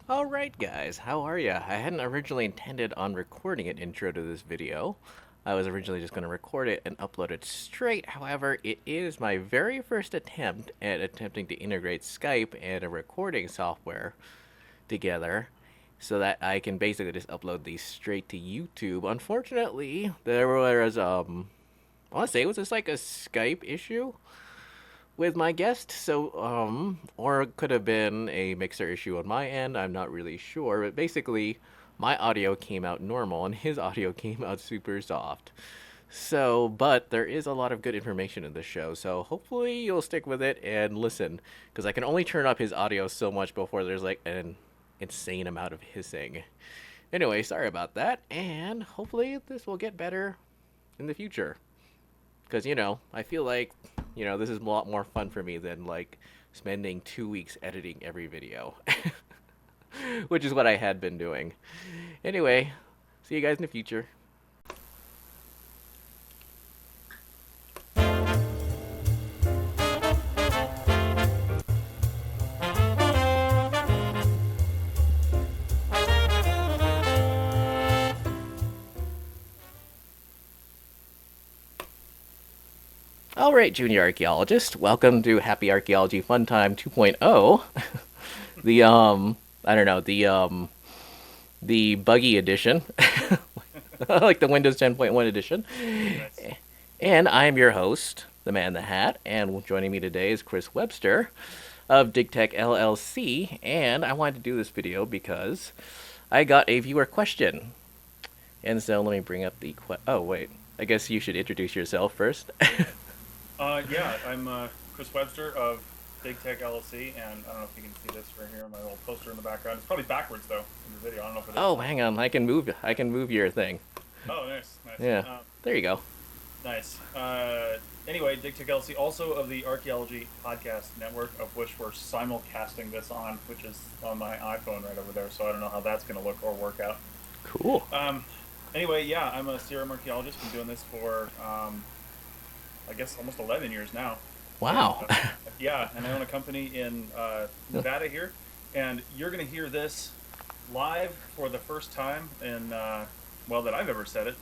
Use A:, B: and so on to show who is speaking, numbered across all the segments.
A: Alright guys, how are ya? I hadn't originally intended on recording an intro to this video. I was originally just going to record it and upload it straight. However, it is my very first attempt at attempting to integrate Skype and a recording software together so that I can basically just upload these straight to YouTube. Unfortunately, there was I want to say it was just like a Skype issue with my guest. So, or it could have been a mixer issue on my end. I'm not really sure. But basically, my audio came out normal and his audio came out super soft. So, but there is a lot of good information in this show. So hopefully you'll stick with it and listen. Because I can only turn up his audio so much before there's like an insane amount of hissing. Anyway, sorry about that. And hopefully this will get better in the future. Because, I feel like, this is a lot more fun for me than, like, spending 2 weeks editing every video. Which is what I had been doing. Anyway, see you guys in the future. All right, junior archaeologist, welcome to Happy Archaeology Fun Time 2.0. The I don't know, the buggy edition. Like the Windows 10.1 edition.
B: Nice.
A: And I am your host, the man in the hat, and joining me today is Chris Webster of DigTech LLC, and I wanted to do this video because I got a viewer question. And so let me bring up the oh wait, I guess you should introduce yourself first.
B: Yeah, I'm Chris Webster of Big Tech LLC, and I don't know if you can see this right here, my little poster in the background. It's probably backwards though in the video. I don't know if it is.
A: Oh, hang on, I can move your thing.
B: Oh, nice, nice,
A: Yeah, there you go.
B: nice. Anyway, Dig Tech LLC, also of the Archaeology podcast network, of which we're simulcasting this on, which is on my iPhone right over there. So I don't know how that's going to look or work out.
A: Cool.
B: Um, anyway, yeah, I'm a serum archaeologist. Been doing this for I guess almost 11 years now. And
A: Wow.
B: yeah, and I own a company in Nevada here, and you're going to hear this live for the first time in well that I've ever said it.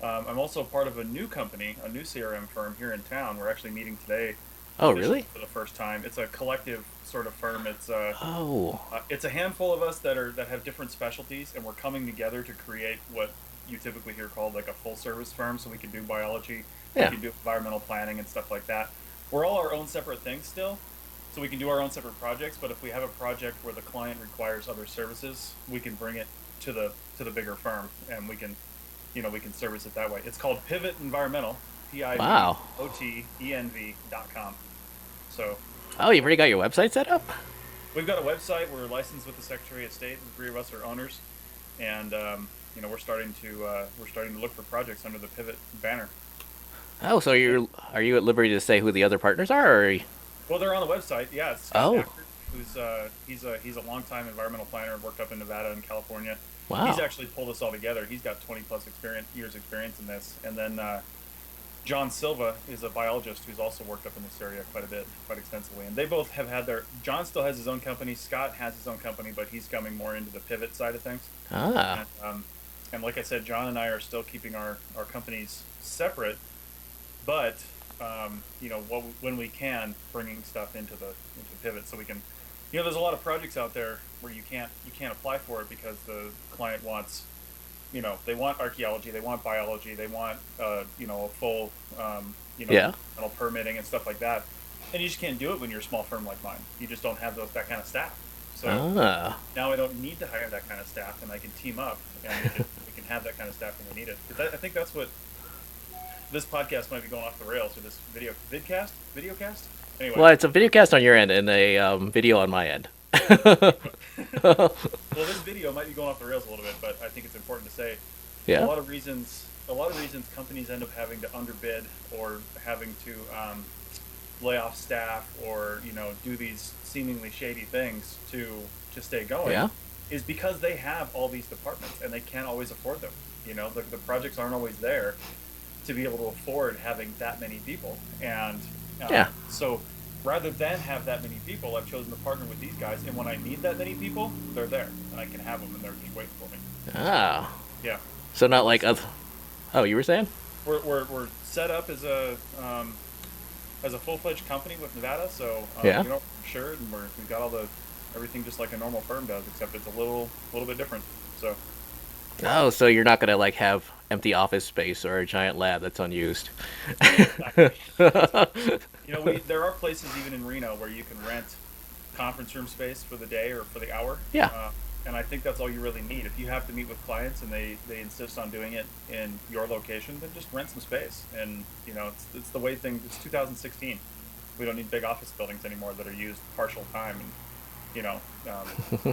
B: I'm also part of a new company, a new CRM firm here in town. We're actually meeting today
A: Oh,
B: officially
A: really?
B: for the first time. It's a collective sort of firm.
A: Oh,
B: It's a handful of us that have different specialties, and we're coming together to create what you typically hear called like a full service firm. So we can do biology, we
A: yeah.
B: can do environmental planning and stuff like that. We're all our own separate things still, so we can do our own separate projects. But if we have a project where the client requires other services, we can bring it to the bigger firm, and we can service it that way. It's called Pivot Environmental,
A: Wow.
B: PIVOTENV.com. So
A: Oh, you've already got your website set up?
B: we've got a website. We're licensed with the Secretary of State. The three of us are owners, and we're starting to look for projects under the Pivot banner.
A: Oh, so are you at liberty to say who the other partners are? Or
B: Well, they're on the website. Yeah, it's Scott
A: oh,
B: Acker, who's he's a longtime environmental planner, worked up in Nevada and California. He's
A: wow.
B: actually pulled us all together. He's got 20 plus years experience in this, and then John Silva is a biologist who's also worked up in this area quite a bit, quite extensively. And they both have had their. John still has his own company. Scott has his own company, but he's coming more into the pivot side of things.
A: Ah,
B: And like I said, John and I are still keeping our companies separate, but when we can, bringing stuff into pivot, so we can. There's a lot of projects out there where you can't apply for it because the client wants, they want archaeology, they want biology, they want a full
A: yeah.
B: environmental permitting and stuff like that, and you just can't do it when you're a small firm like mine. You just don't have that kind of staff. So
A: Ah,
B: now I don't need to hire that kind of staff, and I can team up, and we can have that kind of staff when we need it. 'Cause I think that's what this podcast might be going off the rails, or this videocast. Anyway,
A: well, it's a video cast on your end and a video on my end.
B: well, this video might be going off the rails a little bit, but I think it's important to say a
A: Yeah.
B: lot of reasons. A lot of reasons companies end up having to underbid or having to lay off staff, or do these seemingly shady things to stay going,
A: Yeah.
B: is because they have all these departments and they can't always afford them. The projects aren't always there to be able to afford having that many people, and
A: Yeah.
B: so rather than have that many people, I've chosen to partner with these guys. And when I need that many people, they're there, and I can have them, and they're just waiting for me.
A: Ah.
B: Yeah.
A: So
B: So
A: not like other. Oh, you were saying?
B: we're set up as a full fledged company with Nevada. So
A: Yeah.
B: insured, and we've got all the everything just like a normal firm does, except it's a little bit different. So
A: Oh, so you're not gonna like have empty office space or a giant lab that's unused.
B: exactly, exactly. We there are places even in Reno where you can rent conference room space for the day or for the hour.
A: Yeah.
B: And I think that's all you really need. If you have to meet with clients and they insist on doing it in your location, then just rent some space. And it's the way things. It's 2016. We don't need big office buildings anymore that are used partial time. And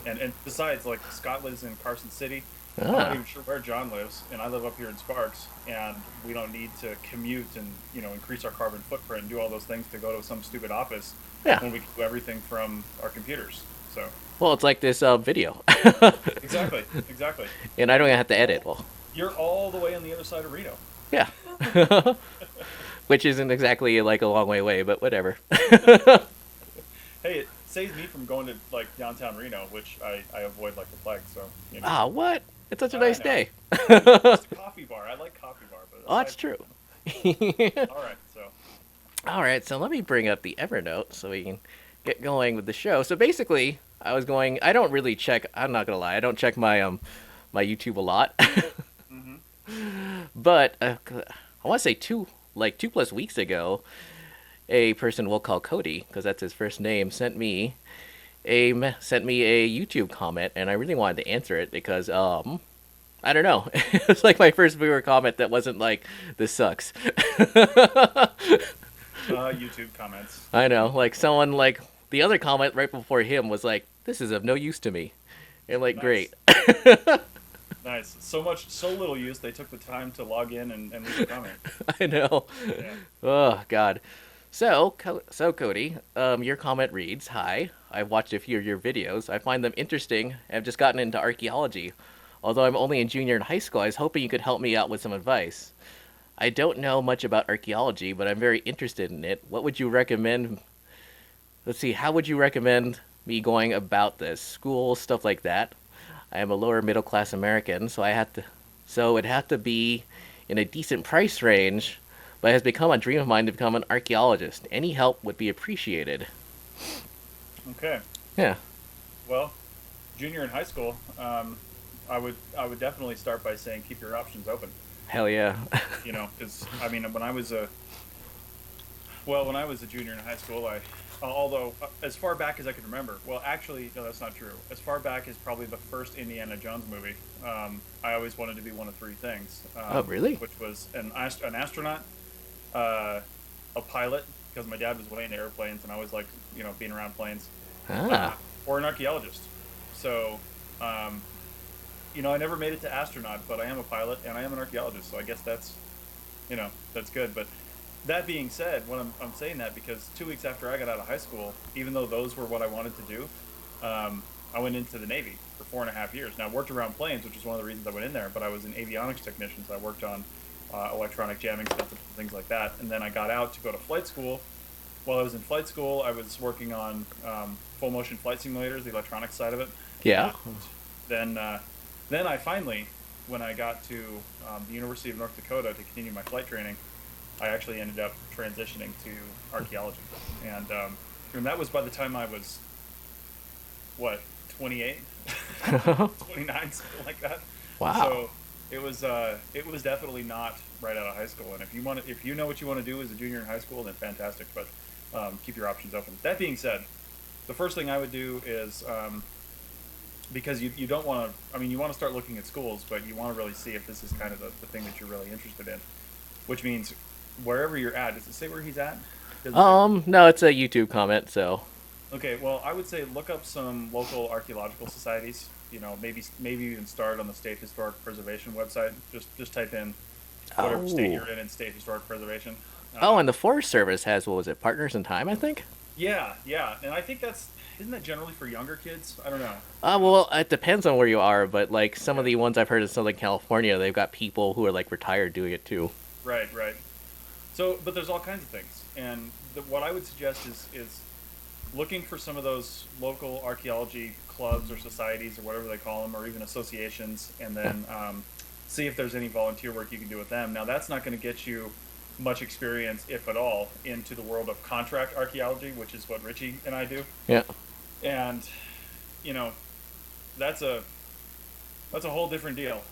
B: and besides, like Scott lives in Carson City. I'm not
A: Ah.
B: even sure where John lives, and I live up here in Sparks, and we don't need to commute and increase our carbon footprint and do all those things to go to some stupid office
A: Yeah.
B: when we can do everything from our computers. So
A: Well, it's like this video,
B: exactly, exactly.
A: and I don't even have to edit. Well,
B: You're all the way on the other side of Reno.
A: yeah. Which isn't exactly like a long way away, but whatever.
B: Hey, it saves me from going to like downtown Reno, which I avoid like the plague. So
A: Ah, what? It's such a
B: I
A: nice
B: know.
A: day.
B: Just a coffee bar. I like coffee bar, but
A: Oh, that's true.
B: All right, so
A: All right, so let me bring up the Evernote so we can get going with the show. So basically, I was going. I don't really check. I'm not gonna lie. I don't check my YouTube a lot.
B: hmm
A: But I want to say 2+ weeks ago, a person we'll call Cody because that's his first name sent me a YouTube comment, and I really wanted to answer it because I don't know. It was like my first viewer comment that wasn't like this sucks.
B: YouTube comments.
A: I know, like someone like the other comment right before him was like, "This is of no use to me," and like,
B: Nice.
A: great.
B: Nice. So little use. They took the time to log in and leave a comment.
A: I know.
B: Yeah.
A: Oh God. So Cody, your comment reads, "Hi, I've watched a few of your videos. I find them interesting and have just gotten into archaeology. Although I'm only a junior in high school, I was hoping you could help me out with some advice. I don't know much about archaeology, but I'm very interested in it. What would you recommend? Let's see, how would you recommend me going about this? School, stuff like that. I am a lower middle class American, so it'd have to be in a decent price range, but it has become a dream of mine to become an archaeologist. Any help would be appreciated."
B: Okay.
A: Yeah.
B: Well, junior in high school, I would definitely start by saying keep your options open.
A: Hell yeah.
B: Because I mean, when I was a junior in high school, although as far back as I can remember, well, actually, no, that's not true. As far back as probably the first Indiana Jones movie, I always wanted to be one of three things.
A: Oh, really?
B: Which was an astronaut, a pilot, because my dad was way into airplanes, and I always liked, being around planes,
A: Ah.
B: or an archaeologist. So, I never made it to astronaut, but I am a pilot and I am an archaeologist. So I guess that's good. But that being said, when I'm saying that because 2 weeks after I got out of high school, even though those were what I wanted to do, I went into the Navy for 4.5 years. Now I worked around planes, which is one of the reasons I went in there. But I was an avionics technician, so I worked on electronic jamming stuff and things like that. And then I got out to go to flight school. While I was in flight school, I was working on full motion flight simulators, the electronics side of it.
A: Yeah.
B: And then I finally, when I got to the University of North Dakota to continue my flight training, I actually ended up transitioning to archaeology, and that was by the time I was, 28, 29, something like that.
A: Wow.
B: So it was definitely not right out of high school. And if you know what you want to do as a junior in high school, then fantastic. But keep your options open. That being said, the first thing I would do is because you don't want to. I mean, you want to start looking at schools, but you want to really see if this is kind of the thing that you're really interested in. Which means wherever you're at. Does it say where he's at?
A: No, it's a YouTube comment, so.
B: Okay, well, I would say look up some local archaeological societies. Maybe even start on the State Historic Preservation website. Just type in whatever state you're in State Historic Preservation.
A: And the Forest Service has, what was it, Partners in Time, I think?
B: Yeah, and I think isn't that generally for younger kids? I don't know.
A: Well, it depends on where you are, but like some of the ones I've heard in Southern California, they've got people who are like retired doing it too.
B: Right. So, but there's all kinds of things, and what I would suggest is looking for some of those local archaeology clubs or societies or whatever they call them, or even associations, and
A: Yeah.
B: then see if there's any volunteer work you can do with them. Now, that's not going to get you much experience, if at all, into the world of contract archaeology, which is what Richie and I do.
A: Yeah.
B: And you know, that's a whole different deal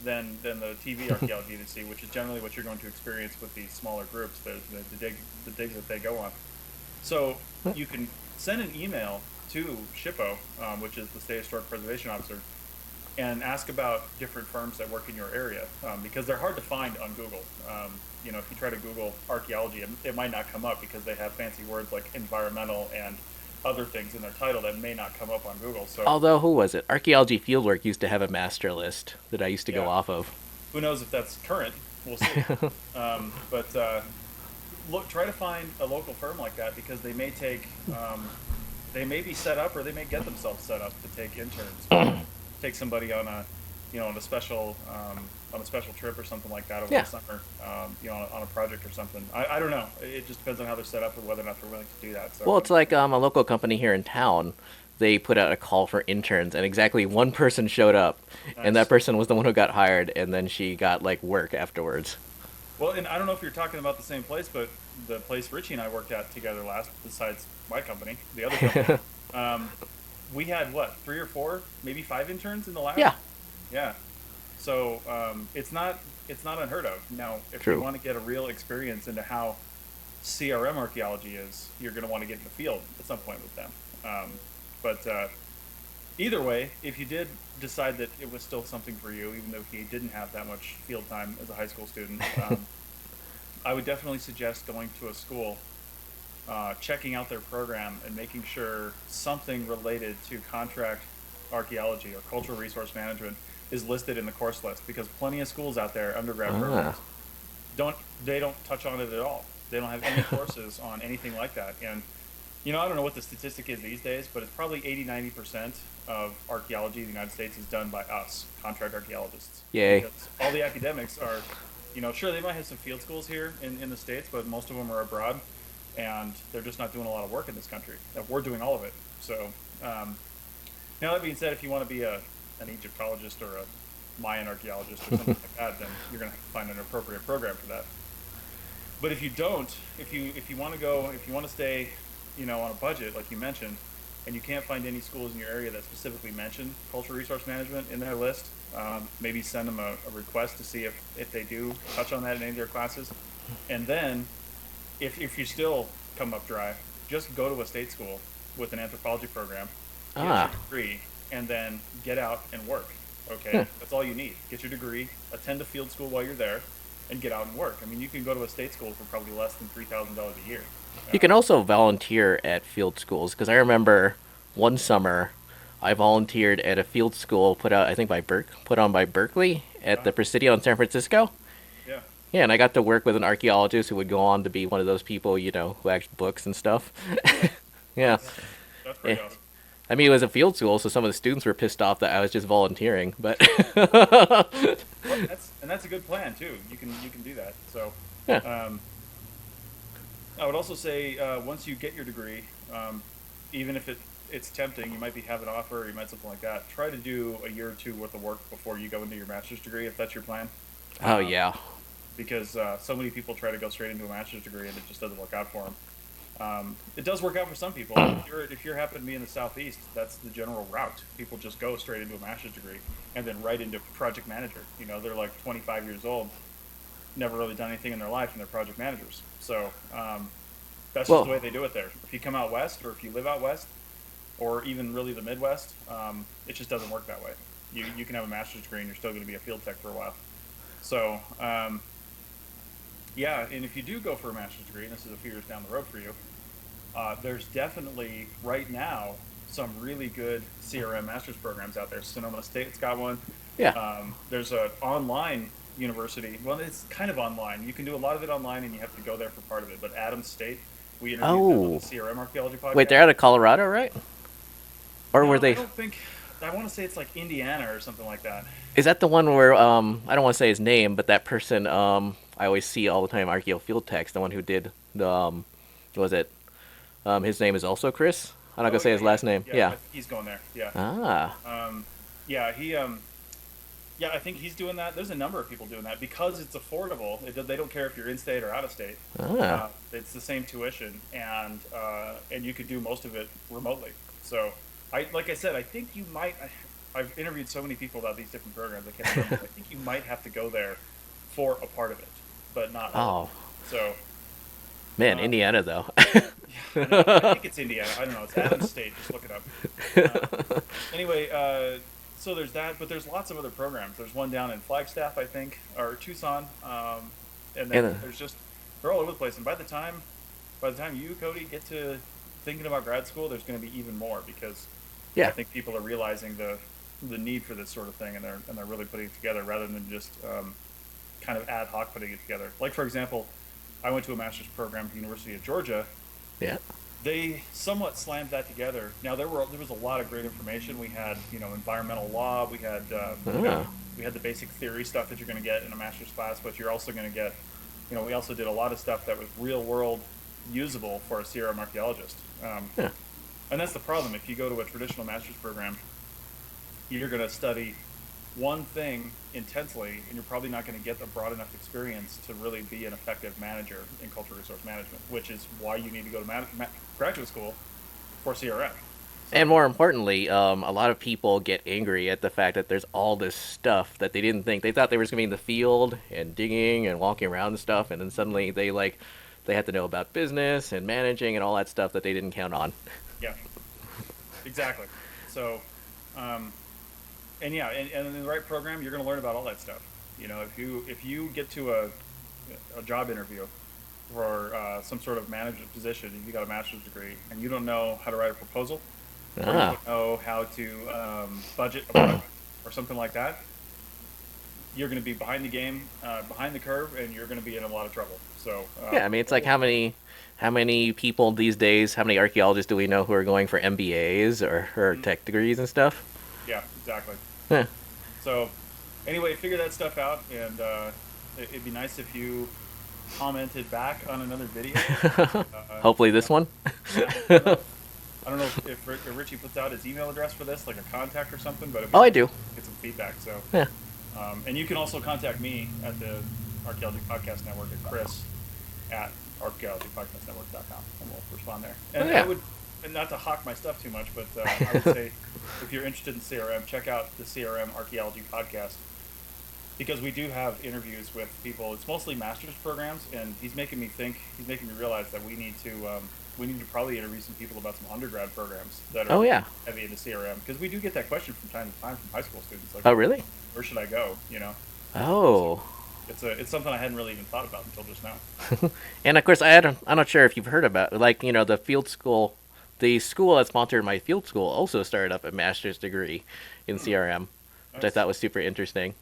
B: than the TV archaeology you see, which is generally what you're going to experience with these smaller groups, the digs that they go on. So you can send an email to SHPO, which is the State Historic Preservation Officer, and ask about different firms that work in your area, because they're hard to find on Google. If you try to Google archaeology, it might not come up because they have fancy words like environmental and other things in their title that may not come up on Google. So
A: Although, who was it? Archaeology Fieldwork used to have a master list that I used to go
B: yeah,
A: off of.
B: who knows if that's current? We'll see. But look, try to find a local firm like that, because they may take, they may be set up, or they may get themselves set up to take interns, or take somebody on a, on a special trip or something like that over
A: Yeah.
B: the summer, on a project or something. I don't know. It just depends on how they're set up and whether or not they're willing to do that. So
A: Well, it's like a local company here in town. They put out a call for interns, and exactly one person showed up, and
B: nice.
A: that person was the one who got hired, and then she got like work afterwards.
B: Well, and I don't know if you're talking about the same place, but the place Richie and I worked at together last, besides my company, the other company, we had what, 3 or 4, maybe 5 interns in the lab.
A: Yeah.
B: Yeah. So it's not unheard of. Now, if
A: True.
B: you want to get a real experience into how CRM archaeology is, you're going to want to get in the field at some point with them. But either way, if you did decide that it was still something for you, even though he didn't have that much field time as a high school student, I would definitely suggest going to a school, checking out their program, and making sure something related to contract archaeology or cultural resource management is listed in the course list, because plenty of schools out there, undergrad programs, don't touch on it at all. They don't have any courses on anything like that. And I don't know what the statistic is these days, but it's probably 80-90% of archaeology in the United States is done by us, contract archaeologists.
A: Yay.
B: Because all the academics are, sure, they might have some field schools here in the States, but most of them are abroad, and they're just not doing a lot of work in this country. We're doing all of it. So, now that being said, if you want to be an Egyptologist or a Mayan archaeologist or something like that, then you're going to have to find an appropriate program for that. But if you don't, if you want to stay, on a budget like you mentioned, and you can't find any schools in your area that specifically mention cultural resource management in their list, maybe send them a request to see if they do touch on that in any of their classes. And then, if you still come up dry, just go to a state school with an anthropology program, get your degree, and then get out and work. Okay, that's all you need. Get your degree, attend a field school while you're there, and get out and work. I mean, you can go to a state school for probably less than $3,000 a year.
A: You can also volunteer at field schools, because I remember one summer I volunteered at a field school put on by Berkeley at the Presidio in San Francisco.
B: Yeah,
A: Yeah, and I got to work with an archaeologist who would go on to be one of those people, who actually books and stuff. Yeah.
B: that's pretty
A: Eh,
B: awesome.
A: I mean, it was a field school, so some of the students were pissed off that I was just volunteering, but
B: Well, that's a good plan too. You can do that. So,
A: yeah.
B: I would also say, once you get your degree, even if it's tempting, you might have an offer, or you might something like that. Try to do a year or two worth of work before you go into your master's degree, if that's your plan.
A: Oh,
B: Um,
A: yeah.
B: because so many people try to go straight into a master's degree and it just doesn't work out for them. It does work out for some people. If you're happen to be in the southeast, that's the general route. People just go straight into a master's degree and then right into project manager. They're like 25 years old, never really done anything in their life, and they're project managers. So that's just the way they do it there. If you come out west, or if you live out west, or even really the Midwest, it just doesn't work that way. You can have a master's degree and you're still going to be a field tech for a while. So yeah, and if you do go for a master's degree, and this is a few years down the road for you, there's definitely right now some really good CRM master's programs out there. Sonoma State's got one.
A: Yeah.
B: There's an online university. Well, it's kind of online. You can do a lot of it online, and you have to go there for part of it. But Adams State, we interviewed them on the CRM archaeology podcast.
A: Wait, they're out of Colorado, right? Or
B: No,
A: were they?
B: I don't think. I want to say it's like Indiana or something like that.
A: Is that the one where I don't want to say his name, but that person I always see all the time, Archeo Field Techs, the one who did the what was it? His name is also Chris. I'm not
B: Oh
A: gonna say
B: yeah,
A: his last name.
B: yeah.
A: Yeah.
B: I think he's going there. Yeah.
A: Ah.
B: Yeah. Yeah. I think he's doing that. There's a number of people doing that because it's affordable. They don't care if you're in state or out of state.
A: Ah.
B: It's the same tuition, and you could do most of it remotely. So, like I said, I think you might. I've interviewed so many people about these different programs. I can't remember. I think you might have to go there for a part of it, but not all.
A: Oh.
B: So,
A: Man, Indiana though.
B: I think it's Indiana. I don't know. It's Adams State. Just look it up. Anyway, so there's that, but there's lots of other programs. There's one down in Flagstaff, I think, or Tucson, and then there's just they're all over the place. And by the time you, Cody, get to thinking about grad school, there's going to be even more because
A: Yeah.
B: I think people are realizing the need for this sort of thing, and they're really putting it together rather than just kind of ad hoc putting it together. Like for example, I went to a master's program at the University of Georgia.
A: Yeah.
B: They somewhat slammed that together. Now there was a lot of great information. We had environmental law. We had we had the basic theory stuff that you're going to get in a master's class, but you're also going to get we also did a lot of stuff that was real world usable for a CRM archaeologist.
A: Yeah.
B: And that's the problem. If you go to a traditional master's program, you're going to study one thing intensely, and you're probably not going to get a broad enough experience to really be an effective manager in cultural resource management, which is why you need to go to graduate school for CRM.
A: And more importantly, a lot of people get angry at the fact that there's all this stuff that they didn't think. They thought they were just going to be in the field and digging and walking around and stuff, and then suddenly they had to know about business and managing and all that stuff that they didn't count on.
B: Yeah, exactly. So, and in the right program, you're going to learn about all that stuff. If you get to a job interview for some sort of management position, if you got a master's degree and you don't know how to write a proposal, or you don't know how to budget a project or something like that, you're going to be behind the game, behind the curve, and you're going to be in a lot of trouble. So
A: yeah, I mean, it's like how many people these days, how many archaeologists do we know who are going for MBAs or tech degrees and stuff?
B: Yeah, exactly.
A: Yeah.
B: So anyway, figure that stuff out, and it'd be nice if you commented back on another video.
A: Hopefully this one.
B: Yeah, I don't know if Richie puts out his email address for this, like a contact or something, but
A: I do.
B: Get some feedback. So
A: yeah.
B: And you can also contact me at the Archaeology Podcast Network at Chris at archaeologypodcastnetwork.com, and we'll respond there. And I would, and not to hawk my stuff too much, but I would say if you're interested in CRM, check out the CRM Archaeology Podcast, because we do have interviews with people. It's mostly master's programs, and he's making me realize that we need to probably interview some people about some undergrad programs that are heavy into CRM, because we do get that question from time to time from high school students. Like,
A: oh, really?
B: Where should I go?
A: Oh.
B: So it's something I hadn't really even thought about until just now.
A: And of course, I'm not sure if you've heard about the field school. The school that sponsored my field school also started up a master's degree in CRM, which I thought was super interesting.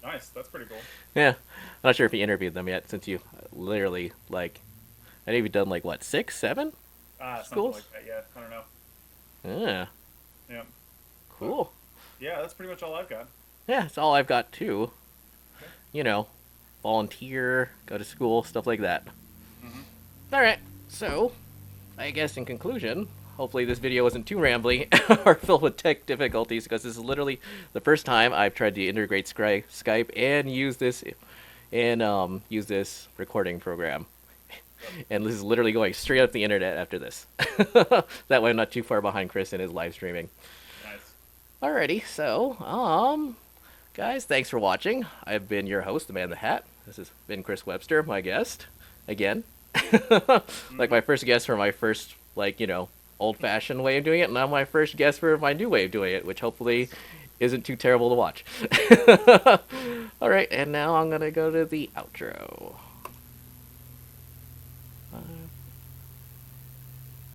B: Nice, that's pretty cool.
A: Yeah, I'm not sure if you interviewed them yet, since you literally I know you've done 6, 7 schools.
B: Something like that. Yeah, I don't know.
A: Yeah.
B: Yeah.
A: Cool.
B: Yeah, that's pretty much all I've got.
A: Yeah, that's all I've got too. Okay. Volunteer, go to school, stuff like that. Mm-hmm. All right, so I guess in conclusion, hopefully this video wasn't too rambly or filled with tech difficulties, because this is literally the first time I've tried to integrate Skype and use this recording program. And this is literally going straight up the internet after this. That way I'm not too far behind Chris in his live streaming.
B: Nice.
A: Alrighty, so guys, thanks for watching. I've been your host, the Man in the Hat. This has been Chris Webster, my guest again. Like my first guest for my first old-fashioned way of doing it, and now my first guest for my new way of doing it, which hopefully isn't too terrible to watch. Alright, and now I'm gonna go to the outro.